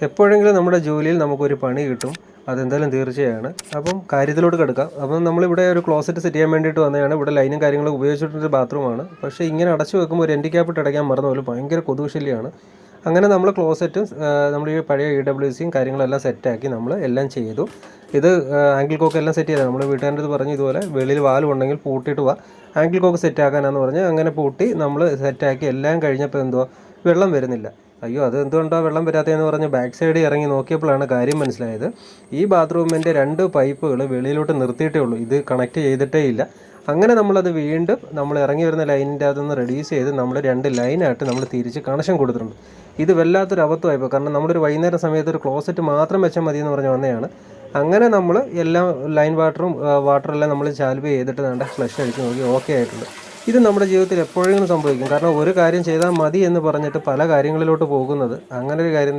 എപ്പോഴെങ്കിലും നമ്മുടെ ജോലിയിൽ നമുക്കൊരു പണി കിട്ടും, അതെന്തായാലും തീർച്ചയാണ്. അപ്പം കാര്യത്തിലോട്ട് കിടക്കാം. അപ്പം നമ്മളിവിടെ ഒരു ക്ലോസറ്റ് സെറ്റ് ചെയ്യാൻ വേണ്ടിയിട്ട് വന്നതാണ്. ഇവിടെ ലൈനും കാര്യങ്ങളും ഉപയോഗിച്ചിട്ടൊരു ബാത്റൂമാണ്. പക്ഷേ ഇങ്ങനെ അടച്ചു വെക്കുമ്പോൾ ഒരു എൻഡ് ക്യാപ്പിട്ട് അടയ്ക്കാൻ മറന്നു പോലും, ഭയങ്കര കൊതുക് ശല്യമാണ്. അങ്ങനെ നമ്മൾ ക്ലോസറ്റും നമ്മൾ ഈ പഴയ EWCയും കാര്യങ്ങളെല്ലാം സെറ്റാക്കി നമ്മൾ എല്ലാം ചെയ്തു. ഇത് ആംഗിൾ കോക്ക് എല്ലാം സെറ്റ് ചെയ്തതാണ്. നമ്മൾ വീട്ടുകാരുടെ അടുത്ത് പറഞ്ഞു ഇതുപോലെ വെളിയിൽ വാൽവ് ഉണ്ടെങ്കിൽ പൂട്ടിയിട്ട് വാ, ആംഗിൾ കോക്ക് സെറ്റാക്കാനാന്ന് പറഞ്ഞ് അങ്ങനെ പൂട്ടി നമ്മൾ സെറ്റാക്കി എല്ലാം കഴിഞ്ഞപ്പോൾ എന്തുവാ വെള്ളം വരുന്നില്ല. അയ്യോ അത് എന്തുകൊണ്ടാണ് വെള്ളം വരാത്തതെന്ന് പറഞ്ഞ് ബാക്ക് സൈഡിൽ ഇറങ്ങി നോക്കിയപ്പോഴാണ് കാര്യം മനസ്സിലായത്. ഈ ബാത്റൂമിൻ്റെ 2 പൈപ്പുകൾ വെളിയിലോട്ട് നിർത്തിയിട്ടേ ഉള്ളൂ, ഇത് കണക്ട് ചെയ്തിട്ടേ ഇല്ല. അങ്ങനെ നമ്മളത് വീണ്ടും നമ്മൾ ഇറങ്ങി വരുന്ന ലൈനിൻ്റെ അകത്തുനിന്ന് റെഡ്യൂസ് ചെയ്ത് നമ്മൾ 2 ലൈനായിട്ട് നമ്മൾ തിരിച്ച് കണക്ഷൻ കൊടുത്തിട്ടുണ്ട്. ഇത് വല്ലാത്തൊരു അബദ്ധമായിപ്പോൾ, കാരണം നമ്മളൊരു വൈകുന്നേരം സമയത്ത് ഒരു ക്ലോസറ്റ് മാത്രം വെച്ചാൽ മതി എന്ന് പറഞ്ഞ് വന്നതാണ്. അങ്ങനെ നമ്മൾ എല്ലാം ലൈൻ വാട്ടറെല്ലാം നമ്മൾ ചാൽവ് ചെയ്തിട്ട് വേണ്ട ഫ്ലഷ് അടിച്ച് നോക്കി ഓക്കെ ആയിട്ടുണ്ട്. ഇത് നമ്മുടെ ജീവിതത്തിൽ എപ്പോഴെങ്കിലും സംഭവിക്കും. കാരണം ഒരു കാര്യം ചെയ്താൽ മതി എന്ന് പറഞ്ഞിട്ട് പല കാര്യങ്ങളിലോട്ട് പോകുന്നത് അങ്ങനെ ഒരു കാര്യം